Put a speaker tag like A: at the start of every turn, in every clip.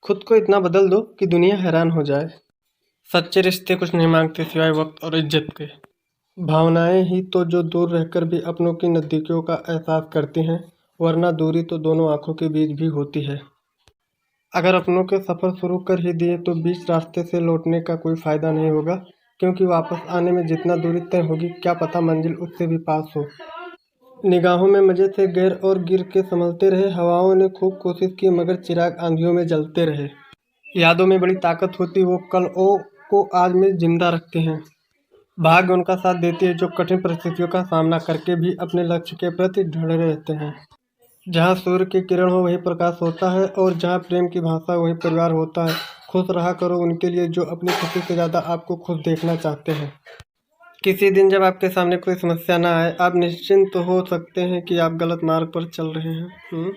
A: खुद को इतना बदल दो कि दुनिया हैरान हो जाए। सच्चे रिश्ते कुछ नहीं मांगते सिवाय वक्त और इज्जत के। भावनाएं ही तो जो दूर रहकर भी अपनों की नज़दीकियों का एहसास करती हैं, वरना दूरी तो दोनों आंखों के बीच भी होती है। अगर अपनों के सफ़र शुरू कर ही दिए तो बीच रास्ते से लौटने का कोई फ़ायदा नहीं होगा, क्योंकि वापस आने में जितना दूरी तय होगी क्या पता मंजिल उससे भी पास हो। निगाहों में मजे थे गैर और गिर के संभलते रहे, हवाओं ने खूब कोशिश की मगर चिराग आंधियों में जलते रहे। यादों में बड़ी ताकत होती, वो कल ओ को आज में जिंदा रखते हैं। भाग्य उनका साथ देती है जो कठिन परिस्थितियों का सामना करके भी अपने लक्ष्य के प्रति ढले रहते हैं। जहाँ सूर्य की किरण हो वहीं प्रकाश होता है, और जहाँ प्रेम की भाषा वहीं परिवार होता है। खुश रहा करो उनके लिए जो अपनी खुशी से ज़्यादा आपको खुश देखना चाहते हैं। किसी दिन जब आपके सामने कोई समस्या ना आए, आप निश्चिंत हो सकते हैं कि आप गलत मार्ग पर चल रहे हैं।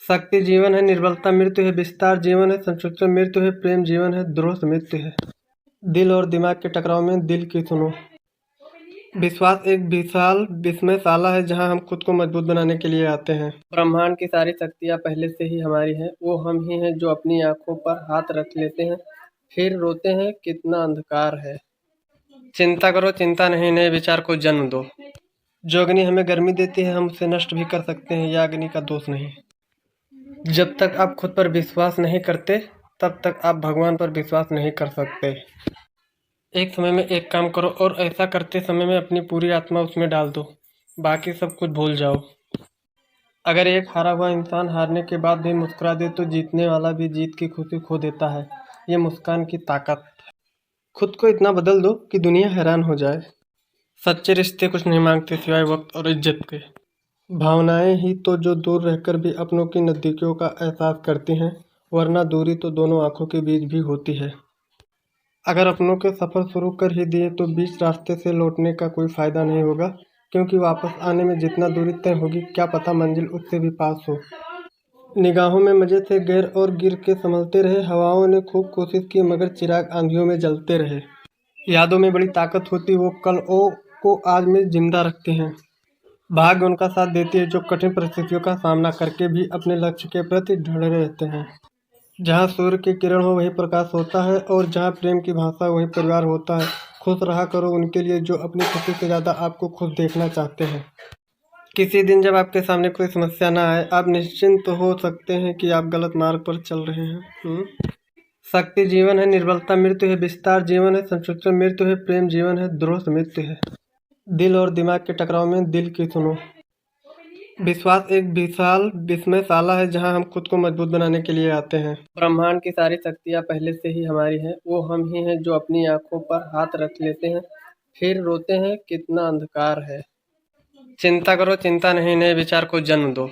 A: शक्ति जीवन है, निर्बलता मृत्यु है, विस्तार जीवन है, संसूचन मृत्यु है, प्रेम जीवन है, द्रोह मृत्यु है। दिल और दिमाग के टकराव में दिल की सुनो। विश्वास एक विशाल विस्मयशाला है जहां हम खुद को मजबूत बनाने के लिए आते हैं। ब्रह्मांड की सारी शक्तियां पहले से ही हमारी हैं, वो हम ही हैं जो अपनी आंखों पर हाथ रख लेते हैं, फिर रोते हैं कितना अंधकार है। चिंता करो चिंता नहीं, नए विचार को जन्म दो। जो अग्नि हमें गर्मी देती है हम उसे नष्ट भी कर सकते हैं, यह अग्नि का दोष नहीं। जब तक आप खुद पर विश्वास नहीं करते तब तक आप भगवान पर विश्वास नहीं कर सकते। एक समय में एक काम करो और ऐसा करते समय में अपनी पूरी आत्मा उसमें डाल दो, बाकी सब कुछ भूल जाओ। अगर एक हारा हुआ इंसान हारने के बाद भी मुस्कुरा दे तो जीतने वाला भी जीत की खुशी खो देता है। ये मुस्कान की ताकत। खुद को इतना बदल दो कि दुनिया हैरान हो जाए। सच्चे रिश्ते कुछ नहीं मांगते सिवाय वक्त और इज्जत के। भावनाएं ही तो जो दूर रहकर भी अपनों की नज़दीकियों का एहसास करती हैं, वरना दूरी तो दोनों आंखों के बीच भी होती है। अगर अपनों के सफ़र शुरू कर ही दिए तो बीच रास्ते से लौटने का कोई फ़ायदा नहीं होगा, क्योंकि वापस आने में जितना दूरी तय होगी क्या पता मंजिल उससे भी पास हो। निगाहों में मजे थे गैर और गिर के संभलते रहे, हवाओं ने खूब कोशिश की मगर चिराग आंधियों में जलते रहे। यादों में बड़ी ताकत होती, वो कल ओ को आज में जिंदा रखते हैं। भाग्य उनका साथ देती है जो कठिन परिस्थितियों का सामना करके भी अपने लक्ष्य के प्रति ढले रहते हैं। जहाँ सूर्य की किरण हो वहीं प्रकाश होता है, और जहाँ प्रेम की भाषा वहीं परिवार होता है। खुश रहा करो उनके लिए जो अपनी खुशी से ज़्यादा आपको खुश देखना चाहते हैं। किसी दिन जब आपके सामने कोई समस्या ना आए, आप निश्चिंत हो सकते हैं कि आप गलत मार्ग पर चल रहे हैं। शक्ति जीवन है, निर्बलता मृत्यु है, विस्तार जीवन है, संसूचन मृत्यु है, प्रेम जीवन है, द्रोह मृत्यु है। दिल और दिमाग के टकराव में दिल की सुनो। विश्वास एक विशाल विस्मयशाला है जहां हम खुद को मजबूत बनाने के लिए आते हैं। ब्रह्मांड की सारी शक्तियां पहले से ही हमारी हैं, वो हम ही हैं जो अपनी आंखों पर हाथ रख लेते हैं, फिर रोते हैं कितना अंधकार है। चिंता करो चिंता नहीं, नए विचार को जन्म दो।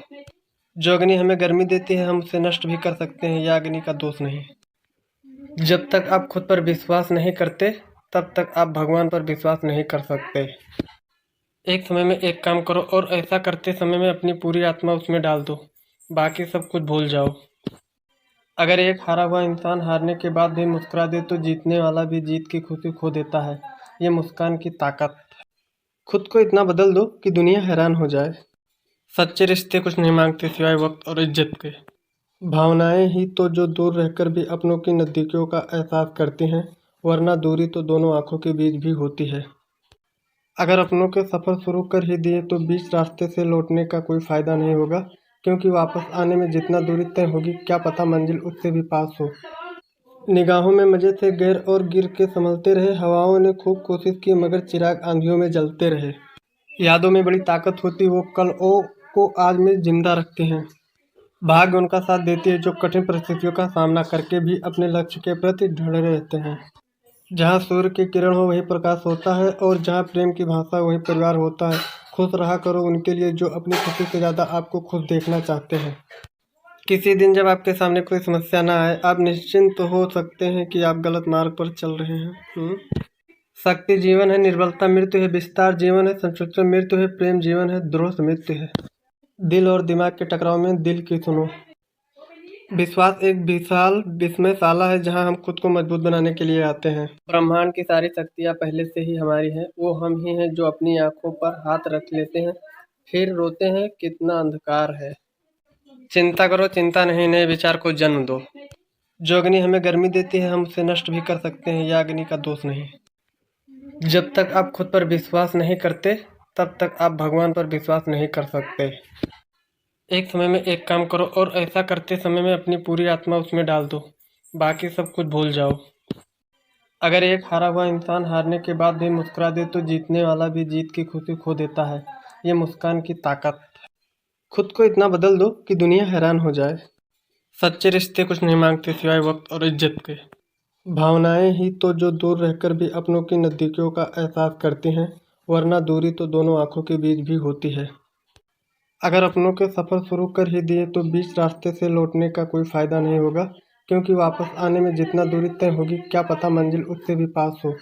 A: जो अग्नि हमें गर्मी देती है हम उसे नष्ट भी कर सकते हैं, यह अग्नि का दोष नहीं। जब तक आप खुद पर विश्वास नहीं करते तब तक आप भगवान पर विश्वास नहीं कर सकते। एक समय में एक काम करो और ऐसा करते समय में अपनी पूरी आत्मा उसमें डाल दो, बाकी सब कुछ भूल जाओ। अगर एक हारा हुआ इंसान हारने के बाद भी मुस्कुरा दे तो जीतने वाला भी जीत की खुशी खो देता है। ये मुस्कान की ताकत। खुद को इतना बदल दो कि दुनिया हैरान हो जाए। सच्चे रिश्ते कुछ नहीं मांगते सिवाय वक्त और इज्जत के। भावनाएं ही तो जो दूर रहकर भी अपनों की नज़दीकियों का एहसास करती हैं, वरना दूरी तो दोनों आंखों के बीच भी होती है। अगर अपनों के सफ़र शुरू कर ही दिए तो बीच रास्ते से लौटने का कोई फ़ायदा नहीं होगा, क्योंकि वापस आने में जितना दूरी तय होगी क्या पता मंजिल उससे भी पास हो। निगाहों में मजे थे गैर और गिर के संभलते रहे, हवाओं ने खूब कोशिश की मगर चिराग आंधियों में जलते रहे। यादों में बड़ी ताकत होती, वो कल ओ को आज में जिंदा रखते हैं। भाग्य उनका साथ देती है जो कठिन परिस्थितियों का सामना करके भी अपने लक्ष्य के प्रति ढले रहते हैं। जहाँ सूर्य की किरण हो वहीं प्रकाश होता है, और जहाँ प्रेम की भाषा वहीं परिवार होता है। खुश रहा करो उनके लिए जो अपनी खुशी से ज़्यादा आपको खुश देखना चाहते हैं। किसी दिन जब आपके सामने कोई समस्या ना आए, आप निश्चिंत हो सकते हैं कि आप गलत मार्ग पर चल रहे हैं। शक्ति जीवन है, निर्बलता मृत्यु है, विस्तार जीवन है, संसूचन मृत्यु है, प्रेम जीवन है, द्रोह मृत्यु है। दिल और दिमाग के टकराव में दिल की सुनो। विश्वास एक विशाल विस्मयशाला है जहां हम खुद को मजबूत बनाने के लिए आते हैं। ब्रह्मांड की सारी शक्तियां पहले से ही हमारी हैं, वो हम ही हैं जो अपनी आंखों पर हाथ रख लेते हैं, फिर रोते हैं कितना अंधकार है। चिंता करो चिंता नहीं, नए विचार को जन्म दो। जो अग्नि हमें गर्मी देती है हम उसे नष्ट भी कर सकते हैं, यह अग्नि का दोष नहीं। जब तक आप खुद पर विश्वास नहीं करते तब तक आप भगवान पर विश्वास नहीं कर सकते। एक समय में एक काम करो और ऐसा करते समय में अपनी पूरी आत्मा उसमें डाल दो, बाकी सब कुछ भूल जाओ। अगर एक हारा हुआ इंसान हारने के बाद भी मुस्कुरा दे तो जीतने वाला भी जीत की खुशी खो देता है। ये मुस्कान की ताकत। खुद को इतना बदल दो कि दुनिया हैरान हो जाए। सच्चे रिश्ते कुछ नहीं मांगते सिवाय वक्त और इज्जत के। भावनाएं ही तो जो दूर रहकर भी अपनों की नज़दीकियों का एहसास करती हैं, वरना दूरी तो दोनों आंखों के बीच भी होती है। अगर अपनों के सफ़र शुरू कर ही दिए तो बीच रास्ते से लौटने का कोई फ़ायदा नहीं होगा, क्योंकि वापस आने में जितना दूरी तय होगी क्या पता मंजिल उससे भी पास हो।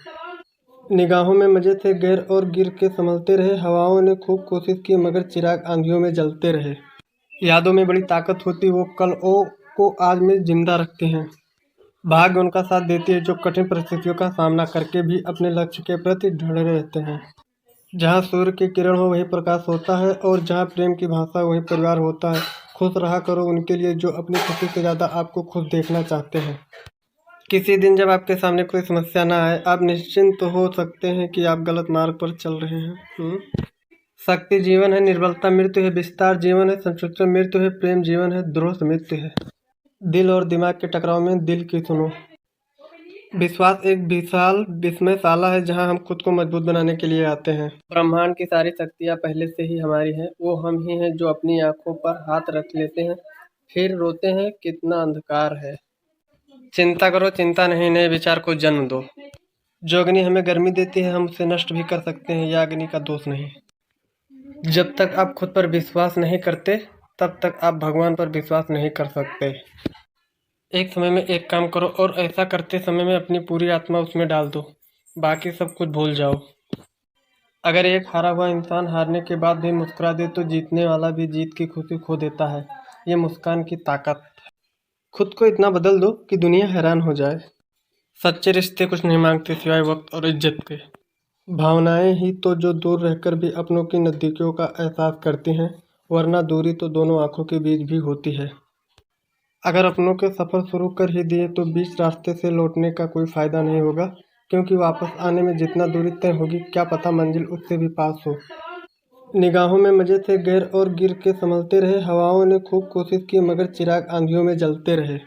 A: निगाहों में मजे थे गैर और गिर के संभलते रहे, हवाओं ने खूब कोशिश की मगर चिराग आंधियों में जलते रहे। यादों में बड़ी ताकत होती, वो कल ओ को आज में जिंदा रखते हैं। भाग्य उनका साथ देती है जो कठिन परिस्थितियों का सामना करके भी अपने लक्ष्य के प्रति ढड़े रहते हैं। जहाँ सूर्य की किरण हो वही प्रकाश होता है, और जहाँ प्रेम की भाषा वही परिवार होता है। खुश रहा करो उनके लिए जो अपनी खुशी से ज़्यादा आपको खुश देखना चाहते हैं। किसी दिन जब आपके सामने कोई समस्या ना आए, आप निश्चिंत हो सकते हैं कि आप गलत मार्ग पर चल रहे हैं। शक्ति जीवन है, निर्बलता मृत्यु है, विस्तार जीवन है, संकुचन मृत्यु है, प्रेम जीवन है, द्रोह मृत्यु है। दिल और दिमाग के टकराव में दिल की सुनो। विश्वास एक विशाल विस्मयशाला है जहां हम खुद को मजबूत बनाने के लिए आते हैं। ब्रह्मांड की सारी शक्तियां पहले से ही हमारी हैं, वो हम ही हैं जो अपनी आंखों पर हाथ रख लेते हैं, फिर रोते हैं कितना अंधकार है। चिंता करो चिंता नहीं, नए विचार को जन्म दो। जो अग्नि हमें गर्मी देती है हम उसे नष्ट भी कर सकते हैं, यह अग्नि का दोष नहीं। जब तक आप खुद पर विश्वास नहीं करते तब तक आप भगवान पर विश्वास नहीं कर सकते। एक समय में एक काम करो और ऐसा करते समय में अपनी पूरी आत्मा उसमें डाल दो, बाकी सब कुछ भूल जाओ। अगर एक हारा हुआ इंसान हारने के बाद भी मुस्कुरा दे तो जीतने वाला भी जीत की खुशी खो देता है। ये मुस्कान की ताकत। खुद को इतना बदल दो कि दुनिया हैरान हो जाए। सच्चे रिश्ते कुछ नहीं मांगते सिवाय वक्त और इज्जत के। भावनाएं ही तो जो दूर रहकर भी अपनों की नज़दीकियों का एहसास करती हैं, वरना दूरी तो दोनों आंखों के बीच भी होती है। अगर अपनों के सफ़र शुरू कर ही दिए तो बीच रास्ते से लौटने का कोई फ़ायदा नहीं होगा, क्योंकि वापस आने में जितना दूरी तय होगी क्या पता मंजिल उससे भी पास हो। निगाहों में मजे थे गैर और गिर के संभलते रहे, हवाओं ने खूब कोशिश की मगर चिराग आंधियों में जलते रहे।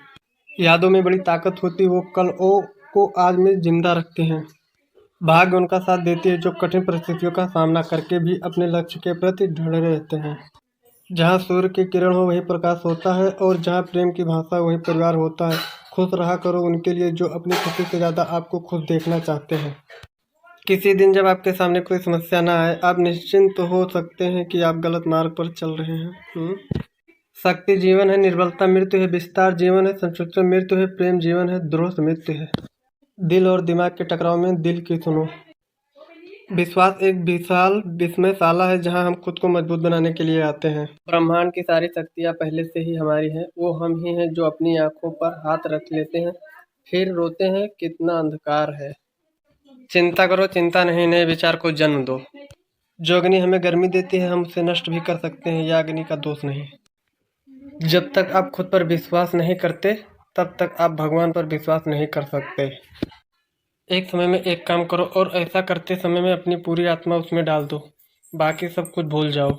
A: यादों में बड़ी ताकत होती, वो कल ओ को आज में जिंदा रखते हैं। भाग्य उनका साथ देती है जो कठिन परिस्थितियों का सामना करके भी अपने लक्ष्य के प्रति ढड़े रहते हैं। जहाँ सूर्य की किरण हो वही प्रकाश होता है, और जहाँ प्रेम की भाषा वही परिवार होता है। खुश रहा करो उनके लिए जो अपनी खुशी से ज़्यादा आपको खुश देखना चाहते हैं। किसी दिन जब आपके सामने कोई समस्या ना आए, आप निश्चिंत हो सकते हैं कि आप गलत मार्ग पर चल रहे हैं। शक्ति जीवन है, निर्बलता मृत्यु है, विस्तार जीवन है, संकुचन मृत्यु है, प्रेम जीवन है, द्रोह मृत्यु है। दिल और दिमाग के टकराव में दिल की सुनो। विश्वास एक विशाल विस्मयशाला है जहां हम खुद को मजबूत बनाने के लिए आते हैं। ब्रह्मांड की सारी शक्तियां पहले से ही हमारी हैं, वो हम ही हैं जो अपनी आंखों पर हाथ रख लेते हैं, फिर रोते हैं कितना अंधकार है। चिंता करो चिंता नहीं, नए विचार को जन्म दो। जो अग्नि हमें गर्मी देती है हम उसे नष्ट भी कर सकते हैं, यह अग्नि का दोष नहीं। जब तक आप खुद पर विश्वास नहीं करते तब तक आप भगवान पर विश्वास नहीं कर सकते। एक समय में एक काम करो और ऐसा करते समय में अपनी पूरी आत्मा उसमें डाल दो, बाकी सब कुछ भूल जाओ।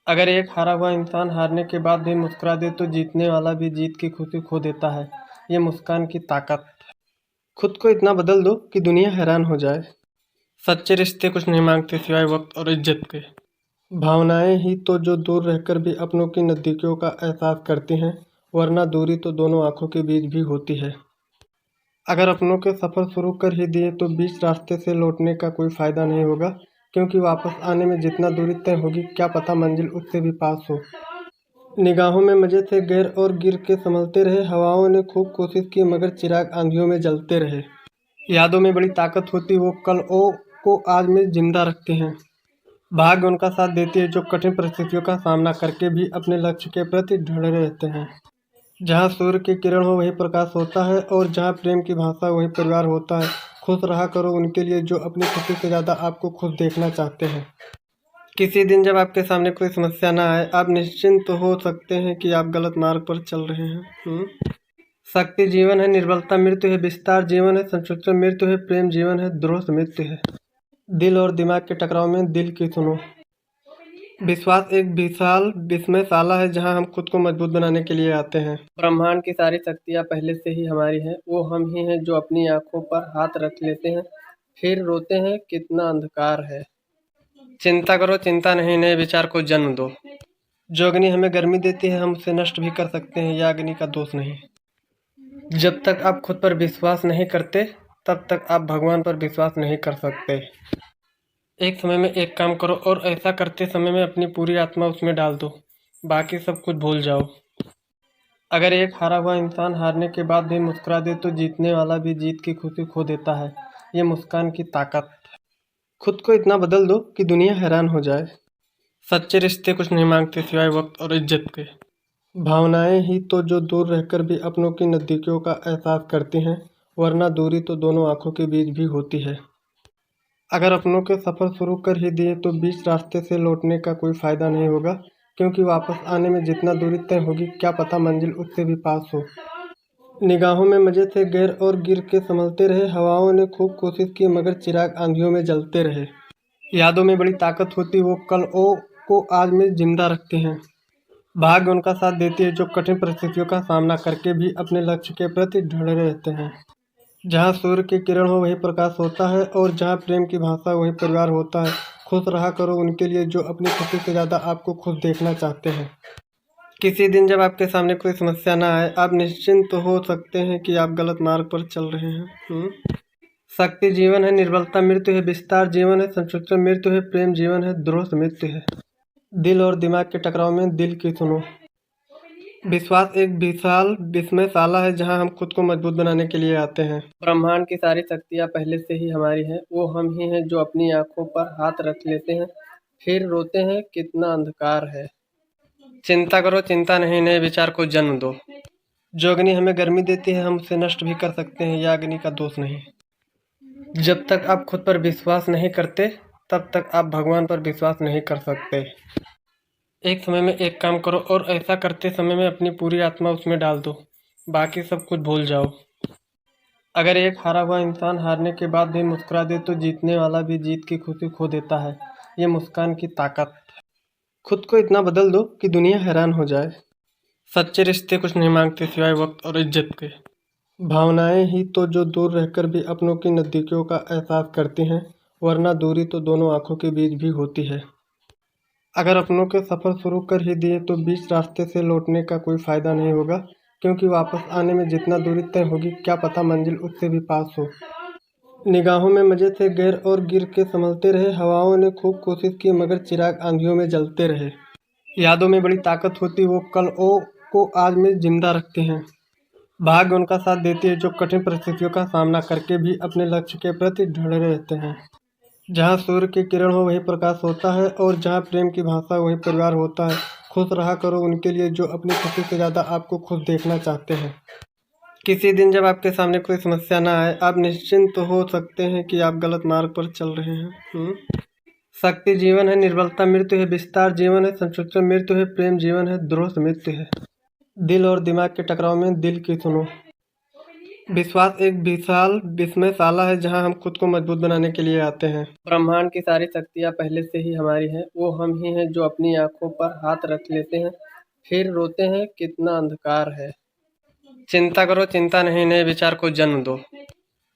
A: अगर एक हारा हुआ इंसान हारने के बाद भी मुस्कुरा दे तो जीतने वाला भी जीत की खुशी खो देता है। ये मुस्कान की ताकत। खुद को इतना बदल दो कि दुनिया हैरान हो जाए। सच्चे रिश्ते कुछ नहीं मांगते सिवाय वक्त और इज्जत के। भावनाएं ही तो जो दूर रहकर भी अपनों की नज़दीकियों का एहसास करती हैं, वरना दूरी तो दोनों आंखों के बीच भी होती है। अगर अपनों के सफ़र शुरू कर ही दिए तो बीच रास्ते से लौटने का कोई फ़ायदा नहीं होगा, क्योंकि वापस आने में जितना दूरी तय होगी क्या पता मंजिल उससे भी पास हो। निगाहों में मजे थे गैर और गिर के संभलते रहे, हवाओं ने खूब कोशिश की मगर चिराग आंधियों में जलते रहे। यादों में बड़ी ताकत होती, वो कल ओ को आज में जिंदा रखते हैं। भाग्य उनका साथ देती है जो कठिन परिस्थितियों का सामना करके भी अपने लक्ष्य के प्रति ढड़े रहते हैं। जहाँ सूर्य की किरण हो वही प्रकाश होता है, और जहाँ प्रेम की भाषा वही परिवार होता है। खुश रहा करो उनके लिए जो अपनी खुशी से ज़्यादा आपको खुश देखना चाहते हैं। किसी दिन जब आपके सामने कोई समस्या ना आए, आप निश्चिंत हो सकते हैं कि आप गलत मार्ग पर चल रहे हैं। शक्ति जीवन है, निर्बलता मृत्यु है, विस्तार जीवन है, संसूचन मृत्यु है, प्रेम जीवन है, द्रोह मृत्यु है। दिल और दिमाग के टकराव में दिल की सुनो। विश्वास एक विशाल विस्मयशाला है जहां हम खुद को मजबूत बनाने के लिए आते हैं। ब्रह्मांड की सारी शक्तियां पहले से ही हमारी हैं। वो हम ही हैं जो अपनी आंखों पर हाथ रख लेते हैं, फिर रोते हैं कितना अंधकार है। चिंता करो, चिंता नहीं, नए विचार को जन्म दो। जो अग्नि हमें गर्मी देती है हम उसे नष्ट भी कर सकते हैं, यह अग्नि का दोष नहीं। जब तक आप खुद पर विश्वास नहीं करते तब तक आप भगवान पर विश्वास नहीं कर सकते। एक समय में एक काम करो और ऐसा करते समय में अपनी पूरी आत्मा उसमें डाल दो, बाकी सब कुछ भूल जाओ। अगर एक हारा हुआ इंसान हारने के बाद भी मुस्कुरा दे तो जीतने वाला भी जीत की खुशी खो देता है। ये मुस्कान की ताकत। खुद को इतना बदल दो कि दुनिया हैरान हो जाए। सच्चे रिश्ते कुछ नहीं मांगते सिवाय वक्त और इज्जत के। भावनाएं ही तो जो दूर रहकर भी अपनों की नज़दीकियों का एहसास करती हैं, वरना दूरी तो दोनों आंखों के बीच भी होती है। अगर अपनों के सफ़र शुरू कर ही दिए तो बीच रास्ते से लौटने का कोई फ़ायदा नहीं होगा, क्योंकि वापस आने में जितना दूरी तय होगी क्या पता मंजिल उससे भी पास हो। निगाहों में मजे थे गैर और गिर के संभलते रहे, हवाओं ने खूब कोशिश की मगर चिराग आंधियों में जलते रहे। यादों में बड़ी ताकत होती, वो कल ओ को आज में जिंदा रखते हैं। भाग्य उनका साथ देती है जो कठिन परिस्थितियों का सामना करके भी अपने लक्ष्य के प्रति ढले रहते हैं। जहाँ सूर्य की किरण हो वहीं प्रकाश होता है, और जहाँ प्रेम की भाषा वहीं परिवार होता है। खुश रहा करो उनके लिए जो अपनी खुशी से ज़्यादा आपको खुश देखना चाहते हैं। किसी दिन जब आपके सामने कोई समस्या ना आए, आप निश्चिंत हो सकते हैं कि आप गलत मार्ग पर चल रहे हैं। शक्ति जीवन है, निर्बलता मृत्यु है, विस्तार जीवन है, संसूचन मृत्यु है, प्रेम जीवन है, द्रोह मृत्यु है। दिल और दिमाग के टकराव में दिल की सुनो। विश्वास एक विशाल विस्मयशाला है जहां हम खुद को मजबूत बनाने के लिए आते हैं। ब्रह्मांड की सारी शक्तियां पहले से ही हमारी हैं। वो हम ही हैं जो अपनी आंखों पर हाथ रख लेते हैं, फिर रोते हैं कितना अंधकार है। चिंता करो, चिंता नहीं, नए विचार को जन्म दो। जो अग्नि हमें गर्मी देती है हम उसे नष्ट भी कर सकते हैं, यह अग्नि का दोष नहीं। जब तक आप खुद पर विश्वास नहीं करते तब तक आप भगवान पर विश्वास नहीं कर सकते। एक समय में एक काम करो और ऐसा करते समय में अपनी पूरी आत्मा उसमें डाल दो, बाकी सब कुछ भूल जाओ। अगर एक हारा हुआ इंसान हारने के बाद भी मुस्कुरा दे तो जीतने वाला भी जीत की खुशी खो देता है। ये मुस्कान की ताकत। खुद को इतना बदल दो कि दुनिया हैरान हो जाए। सच्चे रिश्ते कुछ नहीं मांगते सिवाय वक्त और इज्जत के। भावनाएं ही तो जो दूर रहकर भी अपनों की नज़दीकियों का एहसास करती हैं, वरना दूरी तो दोनों आंखों के बीच भी होती है। अगर अपनों के सफ़र शुरू कर ही दिए तो बीच रास्ते से लौटने का कोई फ़ायदा नहीं होगा, क्योंकि वापस आने में जितना दूरी तय होगी क्या पता मंजिल उससे भी पास हो। निगाहों में मजे थे गैर और गिर के संभलते रहे, हवाओं ने खूब कोशिश की मगर चिराग आंधियों में जलते रहे। यादों में बड़ी ताकत होती, वो कल ओ को आज में जिंदा रखते हैं। भाग्य उनका साथ देती है जो कठिन परिस्थितियों का सामना करके भी अपने लक्ष्य के प्रति ढले रहते हैं। जहाँ सूर्य की किरण हो वहीं प्रकाश होता है, और जहाँ प्रेम की भाषा वहीं परिवार होता है। खुश रहा करो उनके लिए जो अपनी खुशी से ज़्यादा आपको खुश देखना चाहते हैं। किसी दिन जब आपके सामने कोई समस्या ना आए, आप निश्चिंत हो सकते हैं कि आप गलत मार्ग पर चल रहे हैं। शक्ति जीवन है, निर्बलता मृत्यु है, विस्तार जीवन है, संसूचन मृत्यु है, प्रेम जीवन है, द्रोह मृत्यु है। दिल और दिमाग के टकराव में दिल की सुनो। विश्वास एक विशाल विस्मयशाला है जहां हम खुद को मजबूत बनाने के लिए आते हैं। ब्रह्मांड की सारी शक्तियां पहले से ही हमारी हैं। वो हम ही हैं जो अपनी आंखों पर हाथ रख लेते हैं, फिर रोते हैं कितना अंधकार है। चिंता करो, चिंता नहीं, नए विचार को जन्म दो।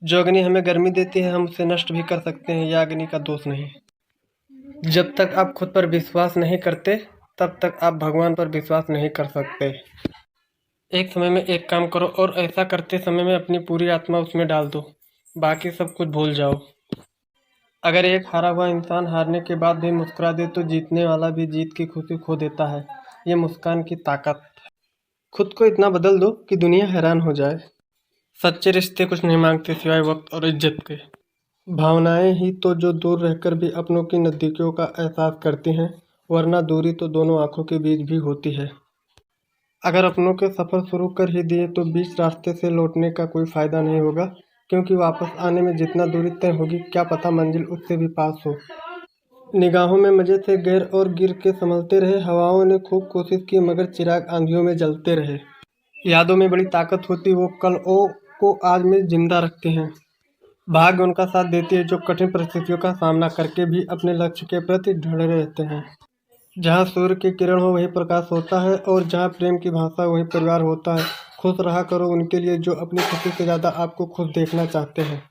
A: जो अग्नि हमें गर्मी देती है हम उसे नष्ट भी कर सकते हैं, यह अग्नि का दोष नहीं। जब तक आप खुद पर विश्वास नहीं करते तब तक आप भगवान पर विश्वास नहीं कर सकते। एक समय में एक काम करो और ऐसा करते समय में अपनी पूरी आत्मा उसमें डाल दो, बाकी सब कुछ भूल जाओ। अगर एक हारा हुआ इंसान हारने के बाद भी मुस्कुरा दे तो जीतने वाला भी जीत की खुशी खो देता है। ये मुस्कान की ताकत। खुद को इतना बदल दो कि दुनिया हैरान हो जाए। सच्चे रिश्ते कुछ नहीं मांगते सिवाय वक्त और इज्जत के। भावनाएं ही तो जो दूर रहकर भी अपनों की नज़दीकियों का एहसास करती हैं, वरना दूरी तो दोनों आंखों के बीच भी होती है। अगर अपनों के सफ़र शुरू कर ही दिए तो बीच रास्ते से लौटने का कोई फ़ायदा नहीं होगा, क्योंकि वापस आने में जितना दूरी तय होगी क्या पता मंजिल उससे भी पास हो। निगाहों में मजे थे गैर और गिर के संभलते रहे, हवाओं ने खूब कोशिश की मगर चिराग आंधियों में जलते रहे। यादों में बड़ी ताकत होती, वो कल को आज में जिंदा रखते हैं। भाग्य उनका साथ देती है जो कठिन परिस्थितियों का सामना करके भी अपने लक्ष्य के प्रति दृढ़ रहते हैं। जहाँ सूर्य की किरण हो वहीं प्रकाश होता है, और जहाँ प्रेम की भाषा वहीं परिवार होता है। खुश रहा करो उनके लिए जो अपनी खुशी से ज़्यादा आपको खुश देखना चाहते हैं।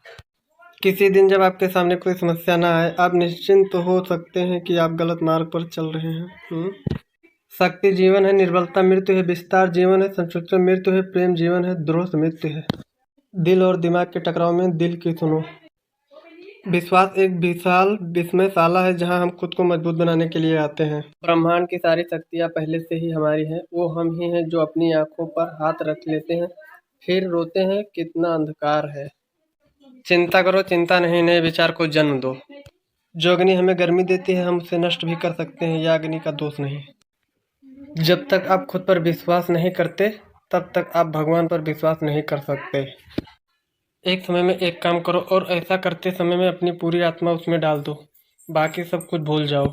A: किसी दिन जब आपके सामने कोई समस्या ना आए, आप निश्चिंत हो सकते हैं कि आप गलत मार्ग पर चल रहे हैं। शक्ति जीवन है, निर्बलता मृत्यु है, विस्तार जीवन है, संकुचन मृत्यु है, प्रेम जीवन है, द्रोह मृत्यु है। दिल और दिमाग के टकराव में दिल की सुनो। विश्वास एक विशाल विस्मयशाला है जहां हम खुद को मजबूत बनाने के लिए आते हैं। ब्रह्मांड की सारी शक्तियां पहले से ही हमारी हैं, वो हम ही हैं जो अपनी आंखों पर हाथ रख लेते हैं, फिर रोते हैं कितना अंधकार है। चिंता करो चिंता नहीं, नए विचार को जन्म दो। जो अग्नि हमें गर्मी देती है हम उसे नष्ट भी कर सकते हैं, यह अग्नि का दोष नहीं। जब तक आप खुद पर विश्वास नहीं करते तब तक आप भगवान पर विश्वास नहीं कर सकते। एक समय में एक काम करो और ऐसा करते समय में अपनी पूरी आत्मा उसमें डाल दो, बाकी सब कुछ भूल जाओ।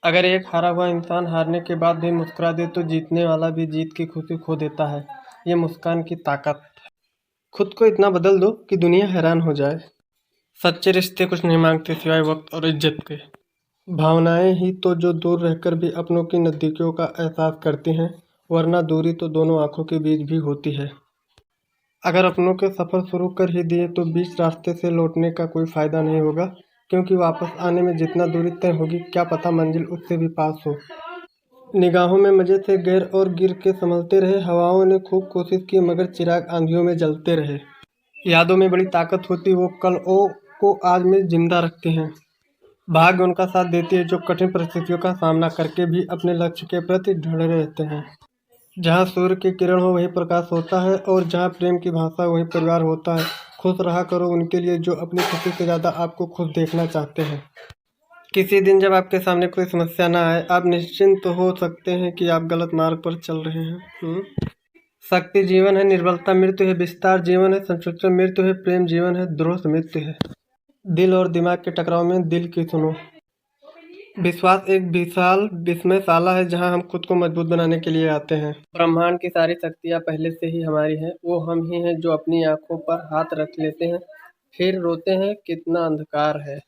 A: अगर एक हारा हुआ इंसान हारने के बाद भी मुस्कुरा दे तो जीतने वाला भी जीत की खुशी खो देता है। ये मुस्कान की ताकत। खुद को इतना बदल दो कि दुनिया हैरान हो जाए। सच्चे रिश्ते कुछ नहीं मांगते सिवाय वक्त और इज्जत के। भावनाएं ही तो जो दूर रहकर भी अपनों की नज़दीकियों का एहसास करती हैं, वरना दूरी तो दोनों आंखों के बीच भी होती है। अगर अपनों के सफ़र शुरू कर ही दिए तो बीच रास्ते से लौटने का कोई फ़ायदा नहीं होगा, क्योंकि वापस आने में जितना दूरी तय होगी क्या पता मंजिल उससे भी पास हो। निगाहों में मज़े से गैर और गिर के संभलते रहे, हवाओं ने खूब कोशिश की मगर चिराग आंधियों में जलते रहे। यादों में बड़ी ताकत होती, वो कल को आज में जिंदा रखते हैं। भाग्य उनका साथ देती है जो कठिन परिस्थितियों का सामना करके भी अपने लक्ष्य के प्रति दृढ़ रहते हैं। जहाँ सूर्य की किरण हो वहीं प्रकाश होता है, और जहाँ प्रेम की भाषा वहीं परिवार होता है। खुश रहा करो उनके लिए जो अपनी खुशी से ज़्यादा आपको खुश देखना चाहते हैं। किसी दिन जब आपके सामने कोई समस्या ना आए, आप निश्चिंत हो सकते हैं कि आप गलत मार्ग पर चल रहे हैं। शक्ति जीवन है, निर्बलता मृत्यु है, विस्तार जीवन है, संकुचन मृत्यु है, प्रेम जीवन है, द्रोह मृत्यु है। दिल और दिमाग के टकराव में दिल की सुनो। विश्वास एक विशाल विस्मयशाला है जहां हम खुद को मजबूत बनाने के लिए आते हैं। ब्रह्मांड की सारी शक्तियां पहले से ही हमारी हैं, वो हम ही हैं जो अपनी आंखों पर हाथ रख लेते हैं, फिर रोते हैं कितना अंधकार है।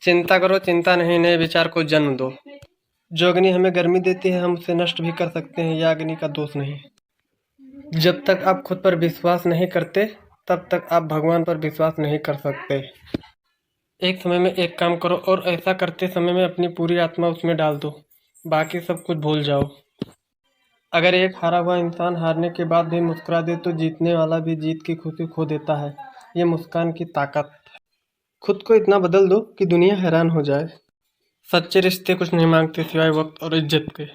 A: चिंता करो चिंता नहीं, नए विचार को जन्म दो। जो अग्नि हमें गर्मी देती है हम उसे नष्ट भी कर सकते हैं, यह अग्नि का दोष नहीं। जब तक आप खुद पर विश्वास नहीं करते तब तक आप भगवान पर विश्वास नहीं कर सकते। एक समय में एक काम करो और ऐसा करते समय में अपनी पूरी आत्मा उसमें डाल दो, बाकी सब कुछ भूल जाओ। अगर एक हारा हुआ इंसान हारने के बाद भी मुस्कुरा दे तो जीतने वाला भी जीत की खुशी खो देता है। ये मुस्कान की ताकत। खुद को इतना बदल दो कि दुनिया हैरान हो जाए। सच्चे रिश्ते कुछ नहीं मांगते सिवाय वक्त और इज्जत के।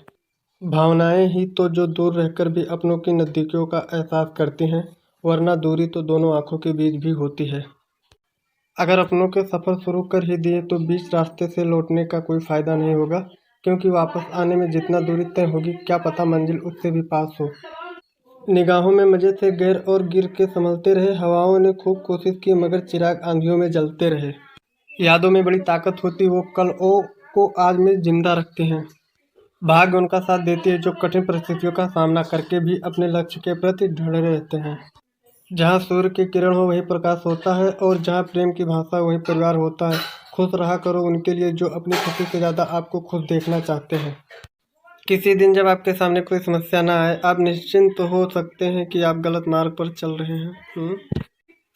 A: भावनाएं ही तो जो दूर रहकर भी अपनों की नज़दीकियों का एहसास करती हैं, वरना दूरी तो दोनों आंखों के बीच भी होती है। अगर अपनों के सफ़र शुरू कर ही दिए तो बीच रास्ते से लौटने का कोई फ़ायदा नहीं होगा, क्योंकि वापस आने में जितना दूरी तय होगी क्या पता मंजिल उससे भी पास हो। निगाहों में मज़े से गैर और गिर के संभलते रहे, हवाओं ने खूब कोशिश की मगर चिराग आंधियों में जलते रहे। यादों में बड़ी ताकत होती, वो कल को आज में जिंदा रखते हैं। भाग्य उनका साथ देती है जो कठिन परिस्थितियों का सामना करके भी अपने लक्ष्य के प्रति दृढ़ रहते हैं। जहाँ सूर्य की किरण हो वहीं प्रकाश होता है, और जहाँ प्रेम की भाषा वहीं परिवार होता है। खुश रहा करो उनके लिए जो अपनी खुशी से ज़्यादा आपको खुश देखना चाहते हैं। किसी दिन जब आपके सामने कोई समस्या ना आए, आप निश्चिंत हो सकते हैं कि आप गलत मार्ग पर चल रहे हैं।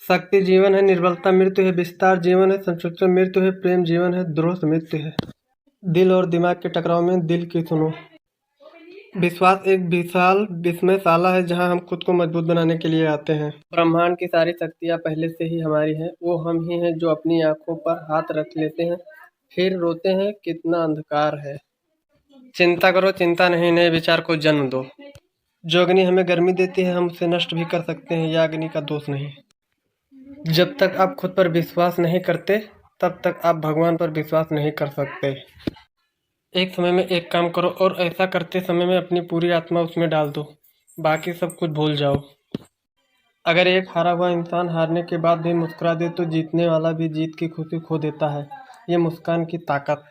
A: शक्ति जीवन है, निर्बलता मृत्यु है, विस्तार जीवन है, संकुचन मृत्यु है, प्रेम जीवन है, द्रोह मृत्यु है। दिल और दिमाग के टकराव में दिल की सुनो। विश्वास एक विशाल विस्मयशाला है जहां हम खुद को मजबूत बनाने के लिए आते हैं। ब्रह्मांड की सारी शक्तियां पहले से ही हमारी हैं, वो हम ही हैं जो अपनी आंखों पर हाथ रख लेते हैं, फिर रोते हैं कितना अंधकार है। चिंता करो चिंता नहीं, नए विचार को जन्म दो। जो अग्नि हमें गर्मी देती है हम उसे नष्ट भी कर सकते हैं, यह अग्नि का दोष नहीं। जब तक आप खुद पर विश्वास नहीं करते तब तक आप भगवान पर विश्वास नहीं कर सकते। एक समय में एक काम करो और ऐसा करते समय में अपनी पूरी आत्मा उसमें डाल दो, बाकी सब कुछ भूल जाओ। अगर एक हारा हुआ इंसान हारने के बाद भी मुस्कुरा दे तो जीतने वाला भी जीत की खुशी खो देता है। ये मुस्कान की ताकत।